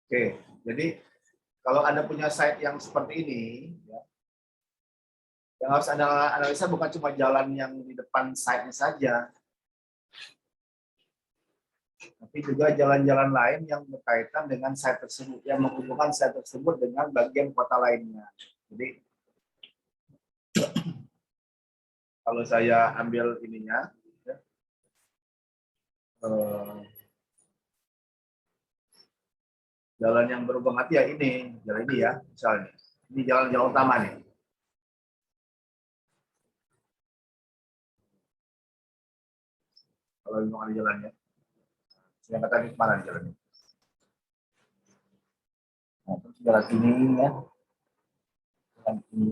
Oke, jadi kalau Anda punya site yang seperti ini, ya, yang harus Anda analisa bukan cuma jalan yang di depan site-nya saja, tapi juga jalan-jalan lain yang berkaitan dengan site tersebut, yang menghubungkan site tersebut dengan bagian kota lainnya. Jadi kalau saya ambil ininya, ya, jalan yang berhubung hati ya ini, jalan ini ya, misalnya. Ini jalan-jalan utama nih. Kalau memang ada jalannya. Yang kata ini kemana jalannya? Nah, terus jalan ini ya, jalan ini.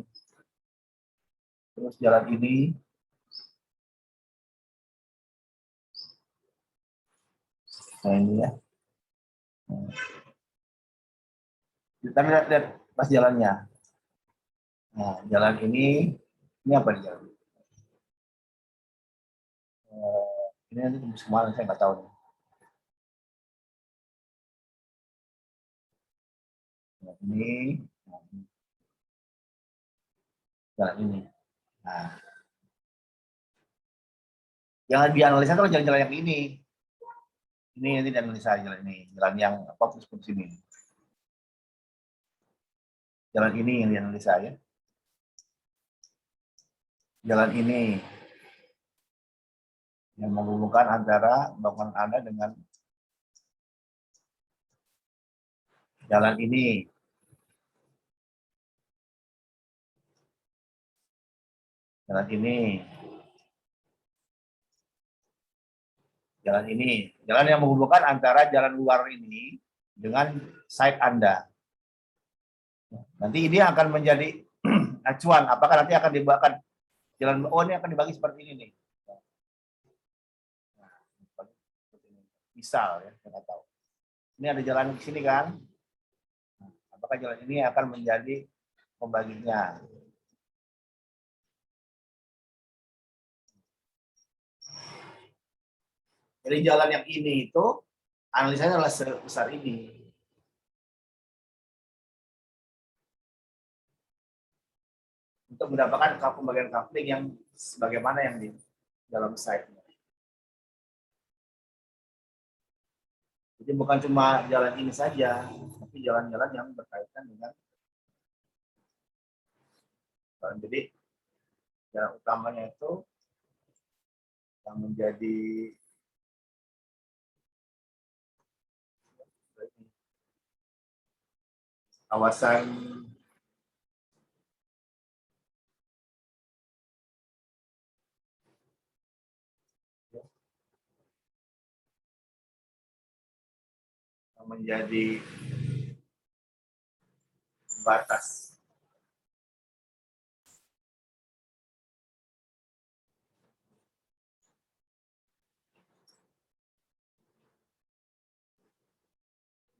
Terus jalan ini. Nah ini ya. Kita lihat pas jalannya. Nah, jalan ini apa nih jalan? Ini nanti tembus kemana saya nggak tahu nih. Nah, ini, nah, jalan ini. Nah, jangan dianalisa kalau jalan-jalan yang ini. Ini nanti dianalisa jalan ini, jalan yang apa terus ke sini. Jalan ini yang dianalisa ya. Jalan ini yang menghubungkan antara bangunan Anda dengan jalan ini. Jalan ini. Jalan ini. Jalan yang menghubungkan antara jalan luar ini dengan site Anda. Nanti ini akan menjadi acuan. Apakah nanti akan dibuatkan jalan, oh ini akan dibagi seperti ini nih. Misal ya, saya nggak tahu. Ini ada jalan di sini kan. Apakah jalan ini akan menjadi pembaginya? Jadi jalan yang ini itu analisanya adalah sebesar ini. Untuk mendapatkan pembagian coupling yang sebagaimana yang di dalam site-nya. Jadi bukan cuma jalan ini saja, tapi jalan-jalan yang berkaitan dengan jadi jalan utamanya itu yang menjadi kawasan yang menjadi batas.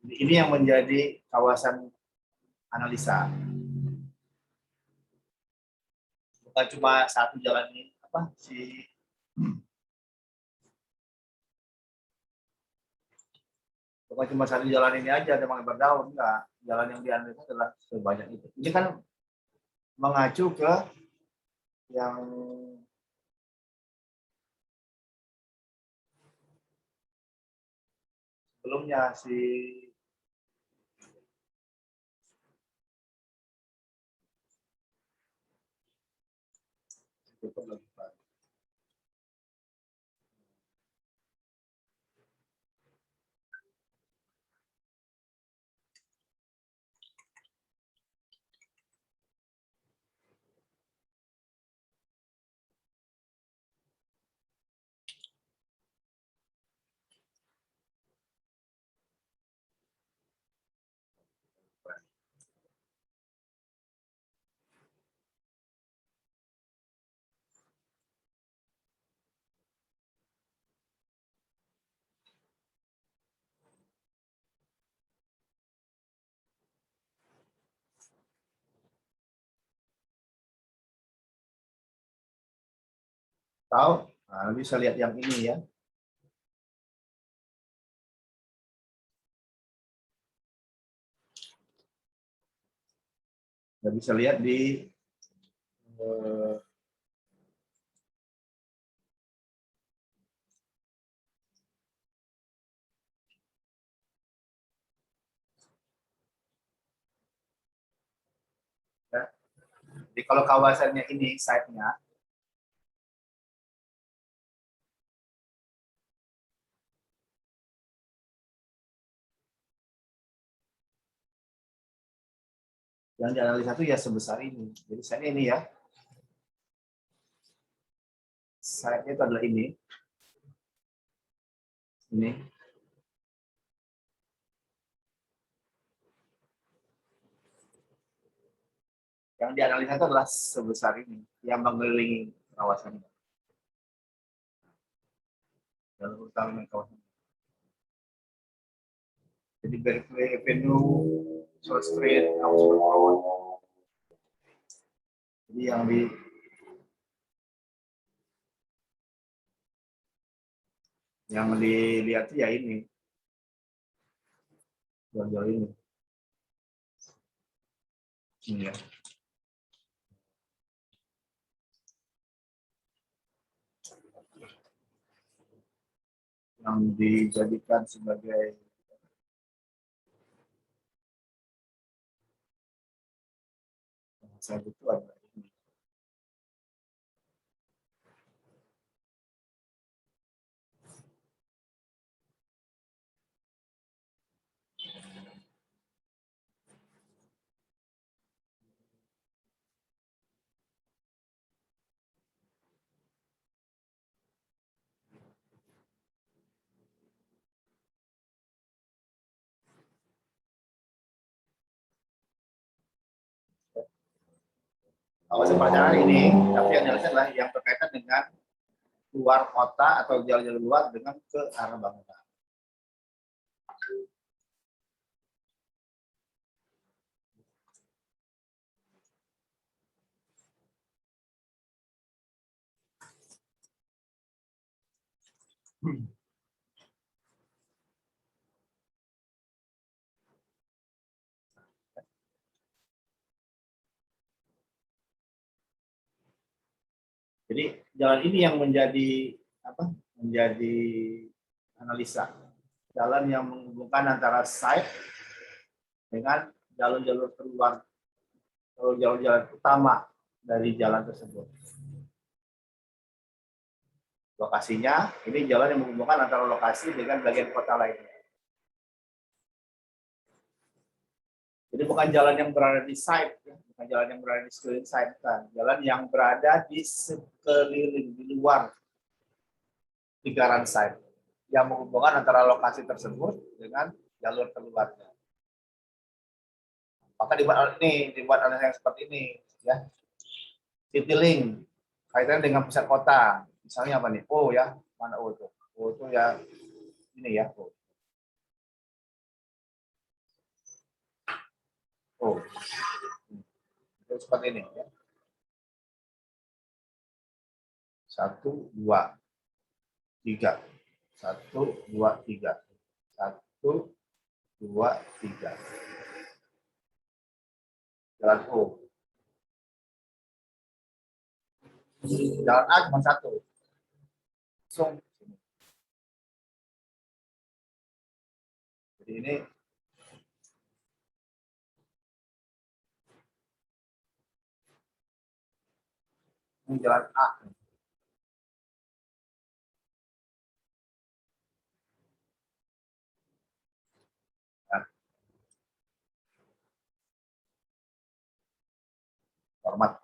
Ini yang menjadi kawasan analisa. Bukan cuma satu jalan ini, apa si bukan cuma satu jalan ini aja ada yang berdaun, enggak. Jalan yang dianalisa adalah sebanyak itu. Ini kan mengacu ke yang sebelumnya si tahu. Nah, bisa lihat yang ini ya. Kita bisa lihat di jadi kalau kawasannya ini site-nya, yang dianalisa itu ya sebesar ini. Jadi site ini ya, site-nya itu adalah ini. Yang dianalisa itu adalah sebesar ini, yang mengelilingi kawasan ini. Jalur utama kawasan. Jadi Berkeley Avenue, South Street, Oxford Road. Jadi yang dilihat ya ini, jual ini. Ini ya. Yang dijadikan sebagai saya itu adalah ini. Kawasan perencanaan ini, tapi yang jelasnya adalah yang berkaitan dengan luar kota atau jalan-jalan luar dengan ke arah bangunan. Jadi jalan ini yang menjadi apa? Menjadi analisa. Jalan yang menghubungkan antara site dengan jalur-jalur keluar, jalur-jalan utama dari jalan tersebut. Lokasinya, ini jalan yang menghubungkan antara lokasi dengan bagian kota lainnya. Jadi bukan jalan yang berada di site, bukan jalan yang berada di sekeliling site, bukan. Jalan yang berada di sekeliling, di luar lingkaran site, yang menghubungkan antara lokasi tersebut dengan jalur keluarnya. Maka dibuat analisa yang seperti ini, ya. Citylink, kaitannya dengan pusat kota, misalnya apa nih? O ya, mana O itu? O itu ya ini ya. O. Itu seperti ini ya. 1, 2, 3. 1, 2, 3. 1, 2, 3. Jalan O. Jalan A cuma 1. Langsung. Jadi ini jalan A. Format.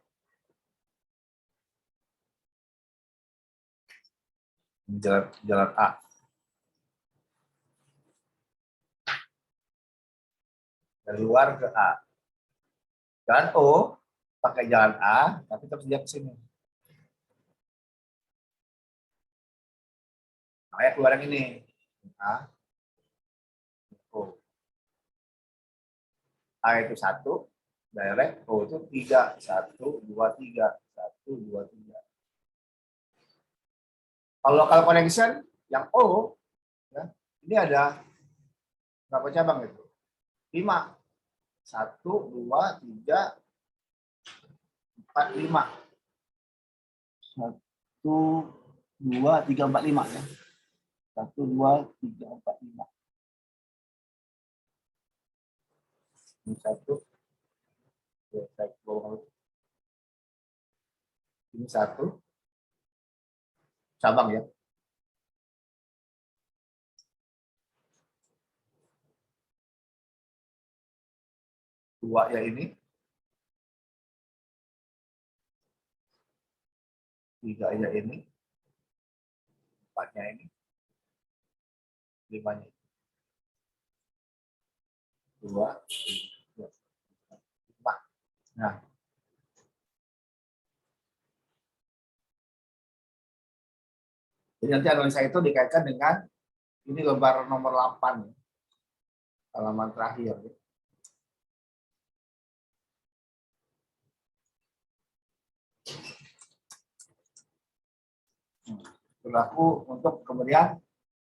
Jalan A. Dari luar ke A. Jalan O pakai jalan A, tapi terus dia ke sini. Makanya keluar yang ini. A. O. A itu 1, direct, O itu 3. 1, 2, 3. 1, 2, 3. Kalau local connection, yang O, ya, ini ada berapa cabang itu? 5. 1, 2, 3, 45. 1, 2, 3, 4, 5 ya. 1, 2, 3, 4, 5. Ini 1. Ini 1. Cabang ya. 2 ya ini. 3 ya ini. 4-nya ini. 5-nya. 2, 3, 4. Nah. Jadi nanti analisa itu dikaitkan dengan ini lembar nomor 8. Halaman terakhir. Berlaku untuk kemudian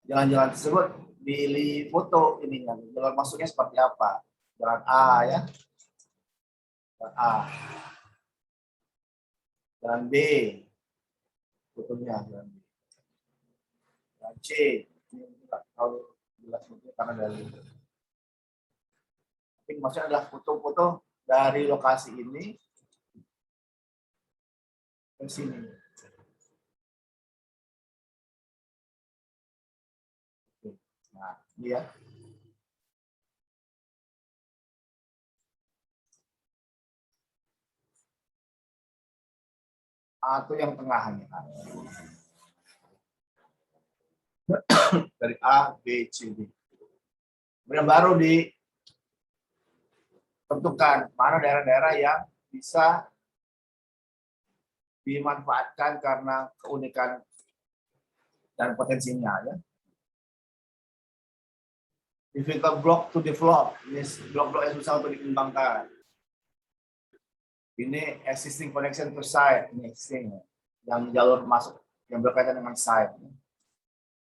jalan-jalan tersebut pilih foto ininya, jalan masuknya seperti apa, jalan A ya, jalan A, jalan B, fotonya jalan B, jalan C, ini tidak tahu jelas karena dari, tapi maksudnya adalah foto-foto dari lokasi ini ke sini. Nah, ini ya. A itu yang tengahnya. Dari A, B, C, D. Kemudian baru ditentukan mana daerah-daerah yang bisa dimanfaatkan karena keunikan dan potensinya ya. Difficult block to develop, ini blok-blok yang susah untuk dikembangkan. Ini existing connection to site, ini existing yang jalur masuk yang berkaitan dengan site.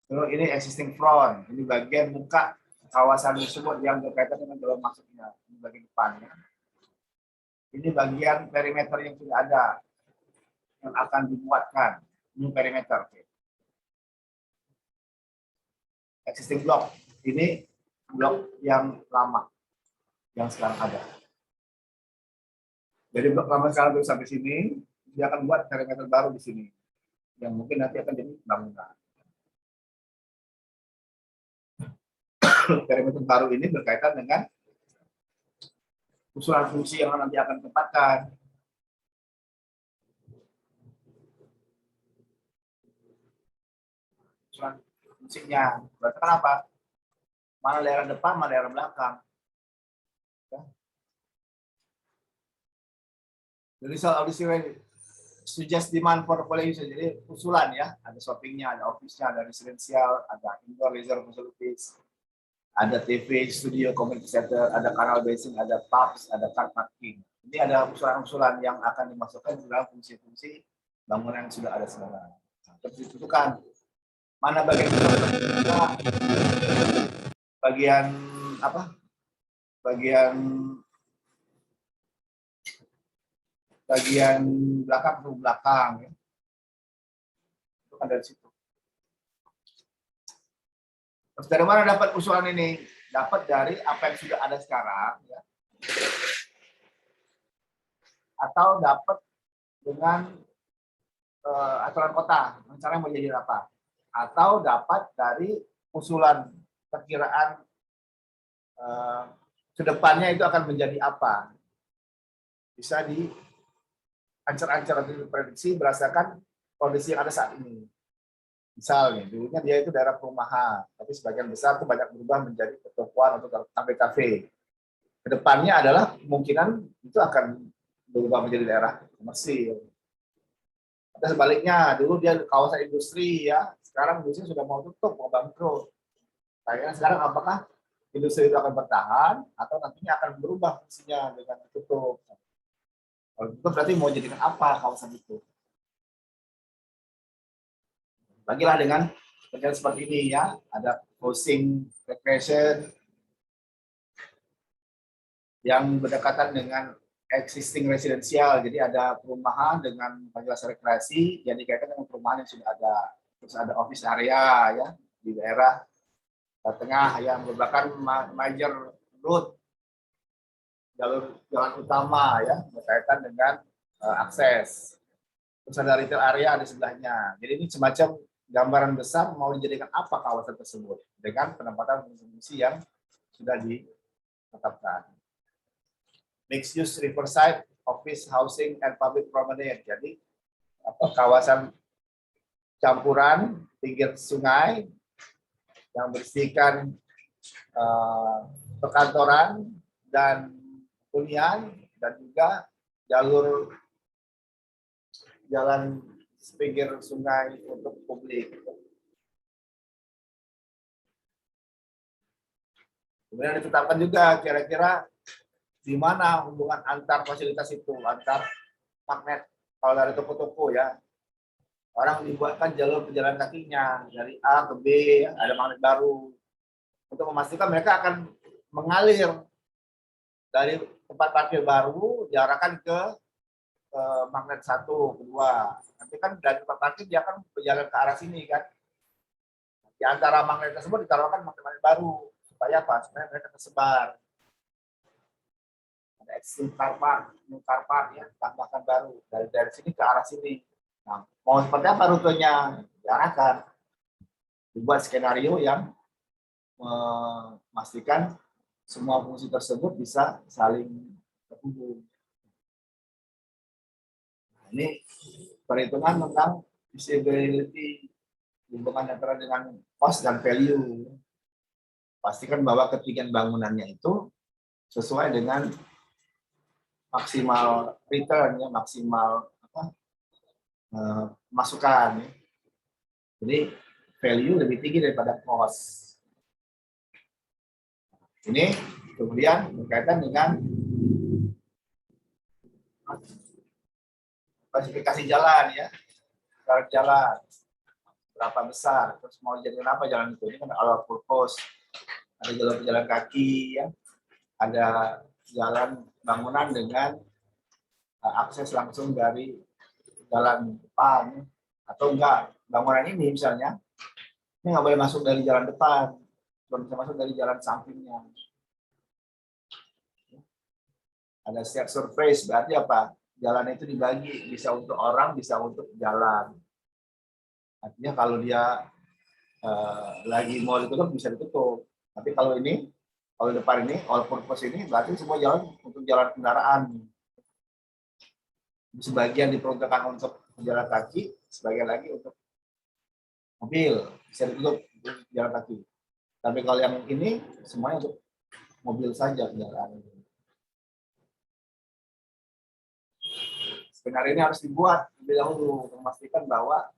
Terus ini existing front, ini bagian muka kawasan tersebut yang berkaitan dengan jalur masuknya, ini bagian depannya. Ini bagian perimeter yang sudah ada yang akan dibuatkan, ini perimeter. Existing block, ini blok yang lama yang sekarang ada. Jadi blok lama sekarang itu sampai sini, dia akan buat perimeter baru di sini, yang mungkin nanti akan jadi bangunan. Perimeter baru ini berkaitan dengan usulan fungsi yang nanti akan ditempatkan. Usulan fungsinya, berarti apa? Mana daerah depan, mana daerah belakang. Ya. The result of this suggest demand for population. Jadi usulan ya, ada shoppingnya, ada office-nya, ada residensial, ada indoor leisure facilities, ada TV, studio, community center, ada canal basin, ada pubs, ada car parking. Ini ada usulan-usulan yang akan dimasukkan dalam fungsi-fungsi bangunan yang sudah ada sekarang. Terus ditentukan mana bagian apa? Bagian belakang atau belakang ya. Itu kan dari situ. Terus dari mana dapat usulan ini? Dapat dari apa yang sudah ada sekarang ya. Atau dapat dengan aturan kota, rencananya mau jadi apa? Atau dapat dari usulan perkiraan kedepannya itu akan menjadi apa? Bisa diancar-ancar atau diprediksi berdasarkan kondisi yang ada saat ini. Misalnya, dulunya dia itu daerah perumahan, tapi sebagian besar itu banyak berubah menjadi pertokoan atau kafe-kafe. Kedepannya adalah kemungkinan itu akan berubah menjadi daerah komersil. Atau sebaliknya, dulu dia kawasan industri ya, sekarang industri sudah mau tutup, mau bangkrut. Kayaknya sekarang apakah industri itu akan bertahan atau nantinya akan berubah fungsinya dengan tutup? Kalau tutup berarti mau jadikan apa kawasan itu? Bagilah dengan kegiatan seperti ini ya, ada housing, recreation yang berdekatan dengan existing residensial, jadi ada perumahan dengan fasilitas rekreasi, jadi kaitan dengan perumahan yang sudah ada. Terus ada office area ya di daerah tengah yang merupakan major road, jalur jalan utama ya berkaitan dengan akses. Terus ada retail area di sebelahnya. Jadi ini semacam gambaran besar mau dijadikan apa kawasan tersebut dengan penempatan fungsi yang sudah ditetapkan. Mixed use riverside, office, housing, and public promenade. Jadi kawasan campuran pinggir sungai yang bersihkan perkantoran dan hunian dan juga jalur jalan pinggir sungai untuk publik. Kemudian ditetapkan juga kira-kira di mana hubungan antar fasilitas itu, antar magnet. Kalau dari toko-toko ya, orang dibuatkan jalur pejalan kakinya dari A ke B, ada magnet baru untuk memastikan mereka akan mengalir dari tempat parkir baru diarahkan ke magnet 1, 2. Nanti kan dari tempat parkir dia akan berjalan ke arah sini kan. Di antara magnet tersebut ditaruhkan magnet-magnet baru supaya apa? Supaya mereka tersebar. Ada existing car park ya, tambahkan baru dari sini ke arah sini. Nah, mau seperti apa rutenya? Diarahkan. Dibuat skenario yang memastikan semua fungsi tersebut bisa saling terhubung. Nah, ini perhitungan tentang visibility, hubungan antara dengan cost dan value. Pastikan bahwa ketinggian bangunannya itu sesuai dengan maksimal return, ya, maksimal masukan. Ya. Jadi value lebih tinggi daripada cost. Ini kemudian berkaitan dengan klasifikasi jalan ya, jalan berapa besar, terus mau jadi apa jalan itu. Ini kan all purpose, ada jalur pejalan kaki ya, ada jalan bangunan dengan akses langsung dari jalan depan, atau enggak bangunan ini misalnya ini nggak boleh masuk dari jalan depan, cuma bisa masuk dari jalan sampingnya. Ada shared surface, berarti apa? Jalan itu dibagi, bisa untuk orang, bisa untuk jalan. Artinya kalau dia lagi mau ditutup bisa ditutup. Tapi kalau ini, kalau depan ini, all purpose ini berarti semua jalan untuk jalan kendaraan. Sebagian diperuntukkan untuk jalan kaki, sebagian lagi untuk mobil, bisa ditutup untuk jalan kaki. Tapi kalau yang ini semuanya untuk mobil saja kendaraan. Skenario ini harus dibuat lebih dahulu untuk memastikan bahwa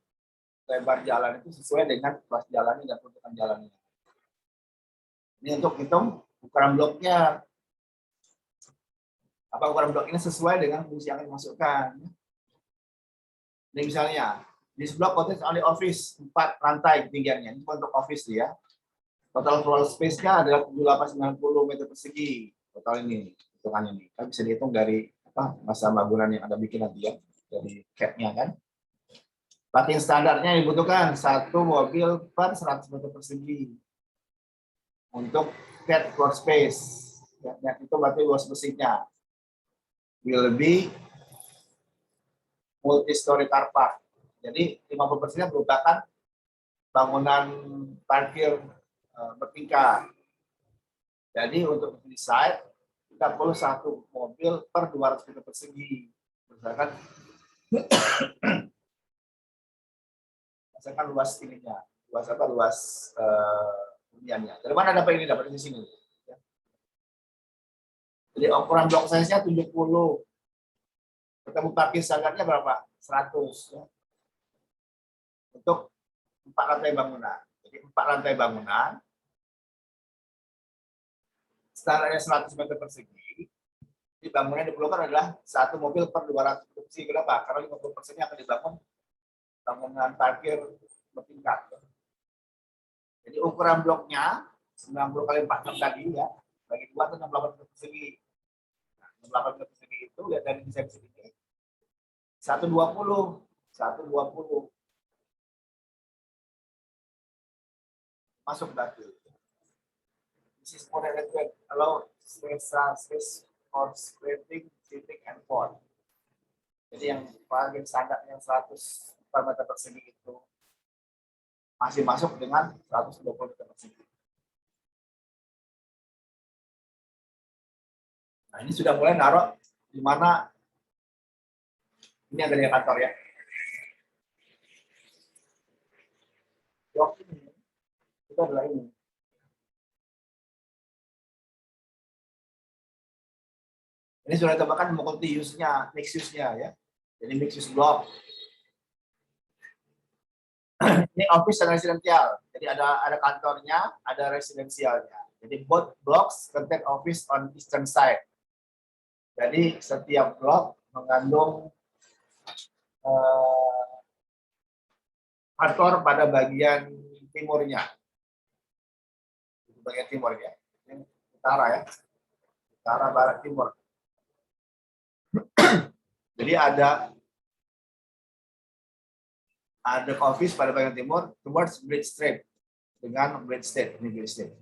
lebar jalan itu sesuai dengan luas jalannya dan peruntukan jalannya. Ini untuk hitung ukuran bloknya. Apa ukuran blok ini sesuai dengan fungsi yang dimasukkan. Ini misalnya, di sebelah potensi only office 4 lantai ketinggiannya. Ini untuk office ya. Total floor space-nya adalah 7890 meter persegi. Total ini, hitungannya nih. Kan bisa dihitung dari masa bangunan yang ada bikin nanti ya. Dari cap-nya kan. Parking standarnya dibutuhkan 1 mobil per 100 meter persegi. Untuk cat floor space. Ya, itu berarti luas bersihnya. Will be multi-story car park. Jadi 50% merupakan bangunan parkir bertingkat. Jadi untuk di site kita perlu 1 mobil per 200 meter persegi. Misalkan luas ininya, luas apa? Luas huniannya. Dari mana dapat ini? Dapat di sini. Ya. Jadi ukuran blok size-nya 70. Ketemu parkir standarnya berapa? 100. Ya. Untuk 4 lantai bangunan. Jadi 4 lantai bangunan, standarnya 100 meter persegi. Di bangunan yang diperlukan adalah 1 mobil per 200 meter persegi. Kenapa? Karena 50%-nya akan dibangun bangunan parkir bertingkat. Jadi ukuran bloknya 90 kali 46 tadi ya, bagi 2 itu 68 meter persegi. Nah, 8 meter persegi itu lihat dari desain sini 120 masuk berarti. This is more elegant, allow space for scraping, sitting, and fall. Jadi yang paling standar yang 100 meter persegi itu masih masuk dengan 120 meter persegi. Nah, ini sudah mulai naruh di mana ini ada di kantor ya. Blok ini itu adalah ini. Ini sudah ditambahkan multi use-nya, mix use-nya ya. Jadi mix use block. Ini office dan residensial. Jadi ada kantornya, ada residensialnya. Jadi both blocks contain office on eastern side. Jadi setiap blok mengandung kantor pada bagian timurnya. Bagian timurnya. Ini utara ya. Utara, barat, timur. Jadi ada office pada bagian timur towards Bridge Street dengan Bridge Street, ini Bridge Street.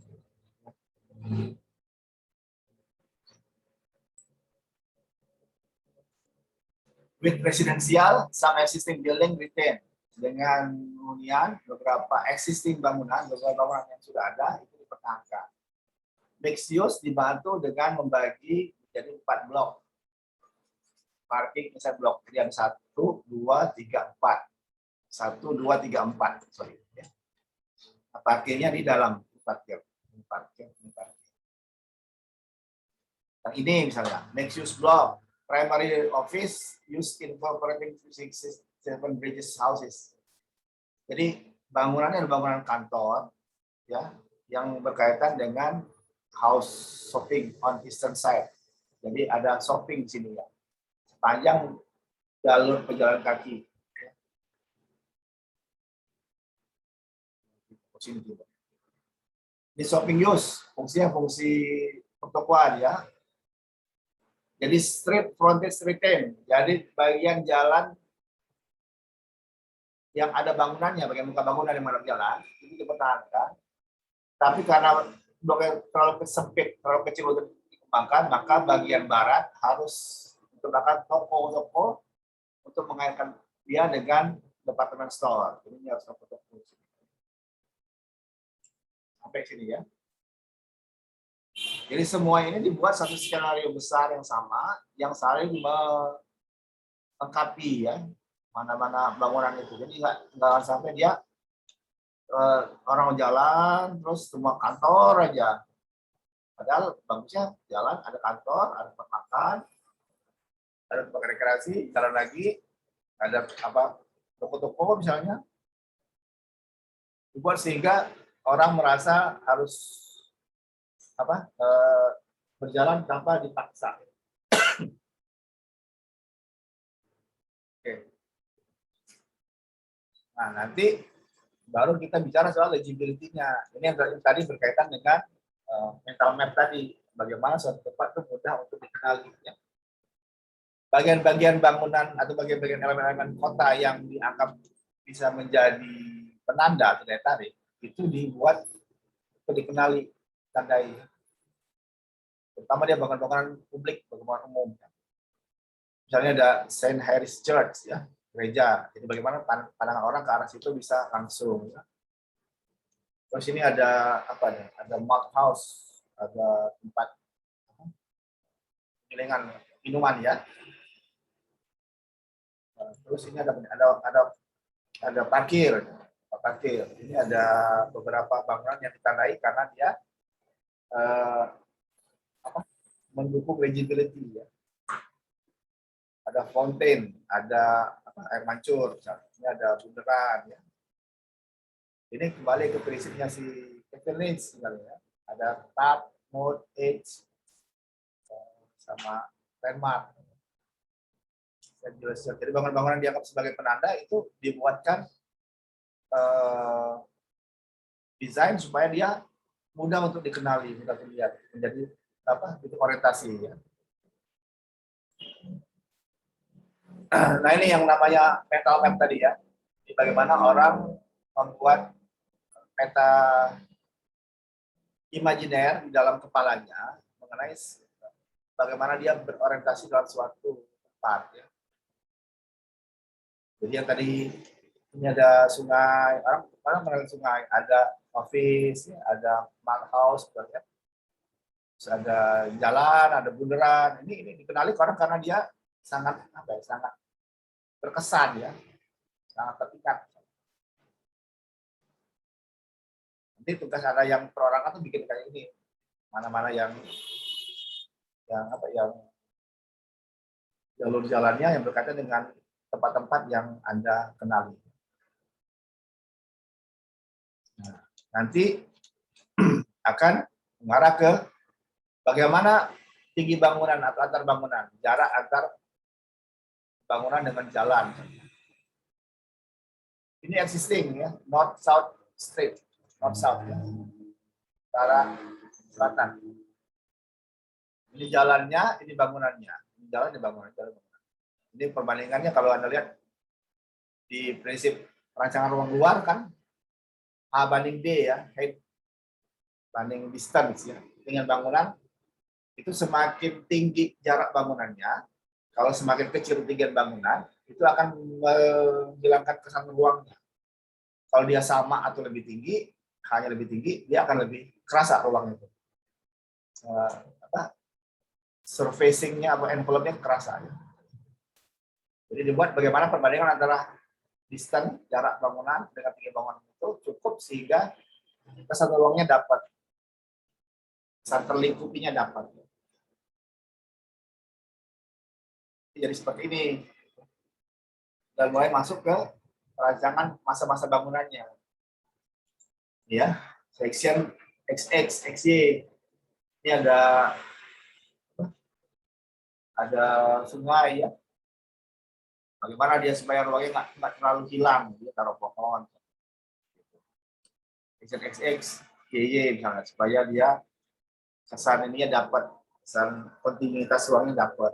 With residential, some existing building retain. Dengan hunian, beberapa existing bangunan, beberapa bangunan yang sudah ada itu dipertahankan. Mixed use dibantu dengan membagi menjadi 4 blok. Parking misalnya blok, jadi ada 1, 2, 3, 4. 1, 2, 3, 4. Sorry. Ya. Nah, parkirnya di dalam parkir. Nah, ini misalnya mixed use block, primary office used incorporating 7 bridges houses. Jadi bangunannya adalah bangunan kantor ya yang berkaitan dengan house shopping on eastern side. Jadi ada shopping di sini ya. Sepanjang jalur pejalan kaki. Ini shopping use, fungsinya fungsi pertokoan ya. Jadi street frontage retain, jadi bagian jalan yang ada bangunannya, bagian muka bangunan yang menghadap jalan itu dipertahankan. Tapi karena bloknya terlalu sempit, terlalu kecil untuk dikembangkan, maka bagian barat harus dikembangkan toko-toko untuk mengaitkan dia dengan department store. Ini harus toko-toko. Sampai sini ya. Jadi semua ini dibuat satu skenario besar yang sama, yang saling melengkapi ya, mana-mana bangunan itu. Jadi nggak sampai dia orang jalan terus semua kantor aja. Padahal bagusnya jalan ada kantor, ada tempat makan, ada tempat rekreasi, jalan lagi, ada apa toko-toko misalnya. Dibuat sehingga orang merasa harus berjalan tanpa dipaksa. Oke. Nah, nanti baru kita bicara soal legibility-nya. Ini yang tadi berkaitan dengan mental map tadi. Bagaimana suatu tempat itu mudah untuk dikenali. Ya. Bagian-bagian bangunan atau bagian-bagian elemen-elemen kota yang dianggap bisa menjadi penanda atau daya tarik, itu dibuat untuk dikenali, tandai. Terutama dia bangunan-bangunan publik, bangunan umum. Misalnya ada Saint Harris Church, ya, gereja. Jadi bagaimana pandangan orang ke arah situ bisa langsung. Ya. Terus ini ada apa nih? Ada malt house, ada tempat penggilingan minuman ya. Terus ini ada parkir. Ini ada beberapa bangunan yang ditandai karena dia mendukung legibility ya. Ada fountain, ada air mancur, ini ada bundaran ya. Ini kembali ke prinsipnya si Kevin Lynch ya. Ada tap, mode, edge, sama landmark. Jadi bangunan-bangunan dianggap sebagai penanda itu dibuatkan desain supaya dia mudah untuk dikenali, mudah dilihat, menjadi titik orientasi ya. Nah ini yang namanya mental map tadi ya. Jadi bagaimana orang membuat peta imajiner di dalam kepalanya mengenai bagaimana dia berorientasi dalam suatu tempat. Ya. Jadi yang tadi ini ada sungai, orang mengenal sungai, ada office, ya, ada mark house, sebenarnya. Terus ada jalan, ada bundaran. Ini dikenali orang karena dia sangat sangat berkesan ya, sangat terpikat. Nanti tugas ada yang perorangan tuh bikin kayak ini, mana-mana yang jalur jalannya yang berkaitan dengan tempat-tempat yang Anda kenali. Nah, nanti akan mengarah ke bagaimana tinggi bangunan atau antar bangunan, jarak antar bangunan dengan jalan. Ini existing ya, north south street, north south ya, utara selatan. Ini jalannya, ini bangunannya, ini jalan, ini bangunan, jalan. Ini perbandingannya kalau Anda lihat di prinsip rancangan ruang luar kan A banding D ya, height banding distance ya, dengan bangunan itu semakin tinggi jarak bangunannya, kalau semakin kecil ketinggian bangunan, itu akan menghilangkan kesan ruangnya. Kalau dia sama atau lebih tinggi, hanya lebih tinggi, dia akan lebih kerasa ruang itu. Surfacing-nya atau envelope-nya kerasa. Ya. Jadi dibuat bagaimana perbandingan antara distance, jarak bangunan dengan tinggi bangunan itu cukup sehingga kesan ruangnya dapat, kesan terlingkupinya dapat. Jadi seperti ini. Dan mulai masuk ke rancangan masa-masa bangunannya. Ya, section XX, XY. Ini ada sungai ya. Bagaimana dia supaya ruangnya nggak terlalu hilang, dia taruh pohon. Section XX, YY misalnya, supaya dia kesan ininya dapat, kesan kontinuitas ruangnya dapat.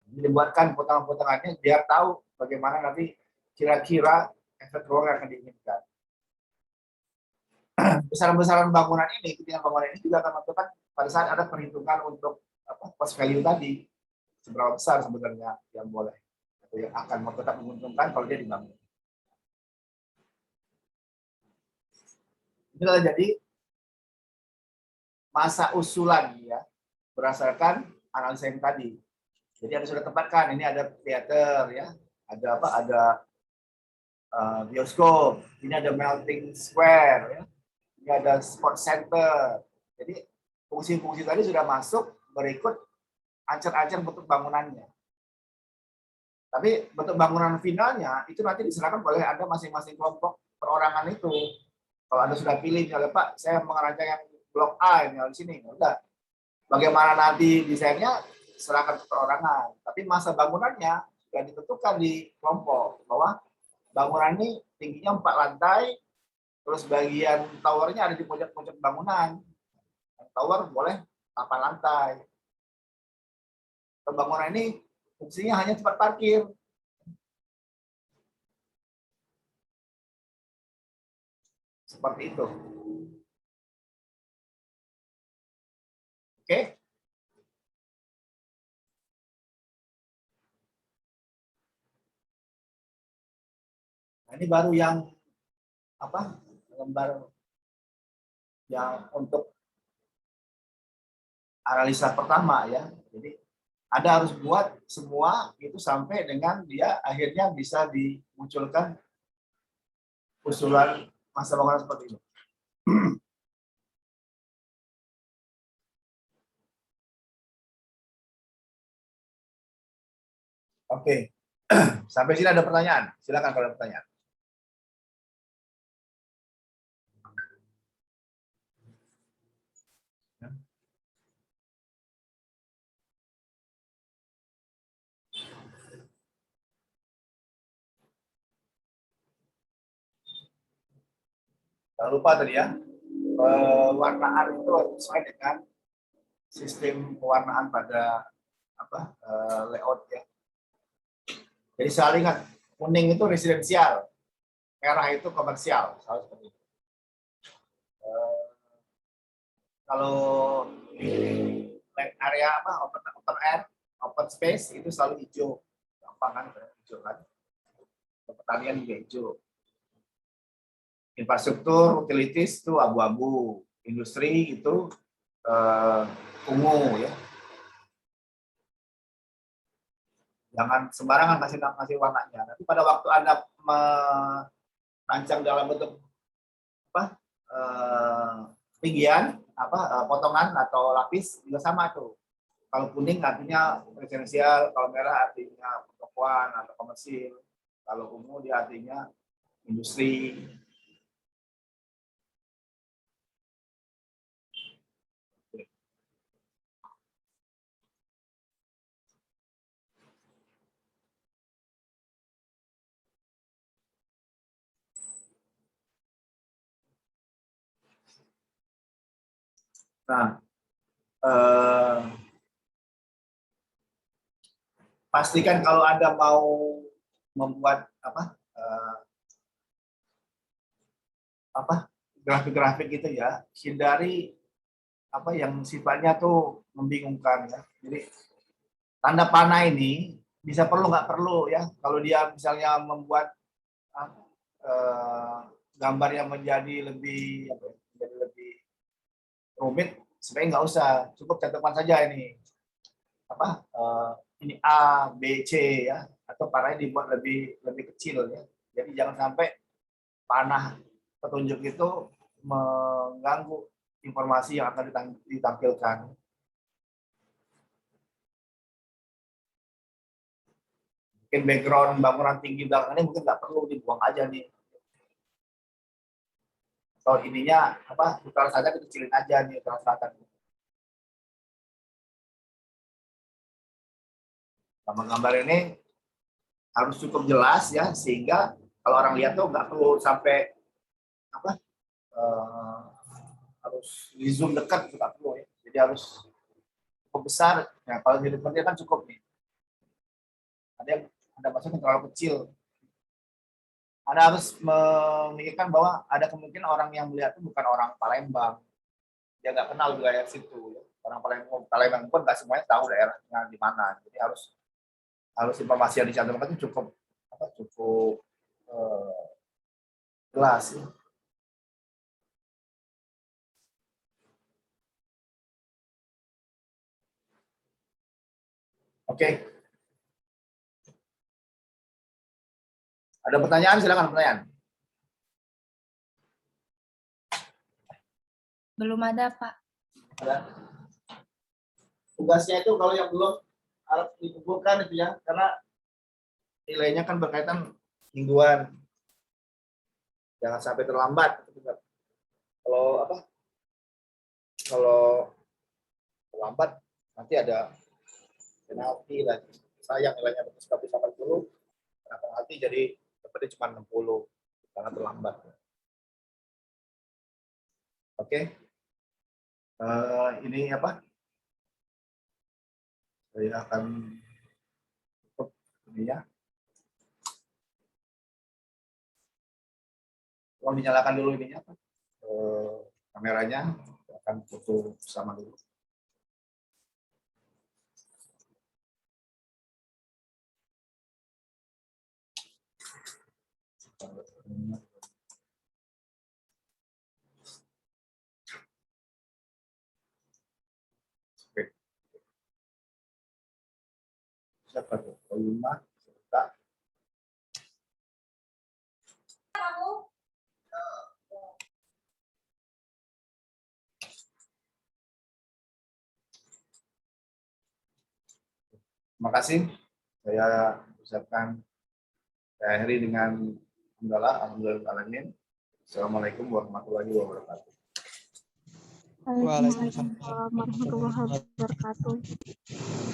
Dibuatkan potongan-potongannya biar tahu bagaimana nanti kira-kira efek ruang yang akan diinginkan. Besaran-besaran bangunan ini, ketinggian bangunan ini juga akan menentukan pada saat ada perhitungan untuk cost value tadi, seberapa besar sebenarnya yang boleh atau yang akan tetap menguntungkan kalau dia dibangun. Ini adalah jadi masa usulan ya, berdasarkan analisa yang tadi. Jadi Anda sudah tempatkan, ini ada teater ya, ada apa? Ada bioskop, ini ada melting square ya. Ini ada sport center. Jadi fungsi-fungsi tadi sudah masuk berikut ancur-ancur bentuk bangunannya. Tapi bentuk bangunan finalnya itu nanti diserahkan oleh Anda masing-masing kelompok perorangan itu. Kalau Anda sudah pilih, misalnya Pak, saya merancang yang blok A ini di sini, udah. Bagaimana nanti desainnya serahkan ke perorangan. Tapi masa bangunannya sudah ditentukan di kelompok bahwa bangunan ini tingginya 4 lantai. Terus bagian towernya ada di pojok-pojok bangunan. Tower boleh 8 lantai. Bangunan ini fungsinya hanya tempat parkir. Seperti itu. Oke? Nah, ini baru yang apa? Lembar yang untuk analisa pertama ya. Jadi Anda harus buat semua itu sampai dengan dia akhirnya bisa dimunculkan usulan masa bangunan seperti ini. Oke. Sampai sini ada pertanyaan? Silakan kalau ada pertanyaan. Jangan lupa tadi ya, pewarnaan itu sesuai dengan sistem pewarnaan pada layout ya. Jadi selalu ingat, kuning itu residensial, merah itu komersial. Selalu seperti itu. Kalau area apa open air, open space itu selalu hijau, gampang kan, hijau kan. Pertanian juga hijau. Infrastruktur, utilities itu abu-abu, industri itu ungu ya. Jangan sembarangan kasih warnanya. Nanti pada waktu Anda merancang dalam bentuk apa tinggian potongan atau lapis juga sama tuh. Kalau kuning artinya residensial, kalau merah artinya pertokoan atau komersil, kalau ungu dia artinya industri. Nah, pastikan kalau Anda mau membuat grafik-grafik gitu ya, hindari yang sifatnya tuh membingungkan ya. Jadi tanda panah ini bisa perlu nggak perlu ya. Kalau dia misalnya membuat gambarnya menjadi lebih rumit, sebenarnya nggak usah, cukup catatan saja ini ini A, B, C ya, atau panahnya dibuat lebih kecil ya. Jadi jangan sampai panah petunjuk itu mengganggu informasi yang akan ditampilkan. Mungkin background bangunan tinggi belakangnya mungkin nggak perlu, dibuang aja nih. Atau ininya utara saja dikecilin aja nih, utara selatan. Gambar ini harus cukup jelas ya, sehingga kalau orang lihat tuh nggak perlu sampai harus di zoom dekat, nggak perlu ya. Jadi harus cukup besar. Nah, kalau di depannya kan cukup nih. Ada maksudnya terlalu kecil. Anda harus memikirkan bahwa ada kemungkinan orang yang melihat itu bukan orang Palembang. Dia nggak kenal wilayah situ. Orang Palembang pun nggak semuanya tahu daerahnya di mana. Jadi harus informasi yang dicantumkan itu cukup jelas. Ya. Oke. Ada pertanyaan? Silakan pertanyaan. Belum ada, Pak. Ada. Tugasnya itu kalau yang belum harus dikumpulkan itu ya, karena nilainya kan berkaitan mingguan. Jangan sampai terlambat. Kalau terlambat nanti ada penalti dan sayang nilainya bagus tapi 80, karena penalti jadi seperti cuma 60 karena terlambat. Oke. Ini saya akan tutup ini ya. Tolong dinyalakan dulu ininya, kameranya, akan foto bersama dulu. Oke. Siapa tuh? 5 serta terima kasih. Saya ucapkan saya akhiri dengan alhamdulillah. Assalamualaikum warahmatullahi wabarakatuh. Waalaikumsalam warahmatullahi wabarakatuh.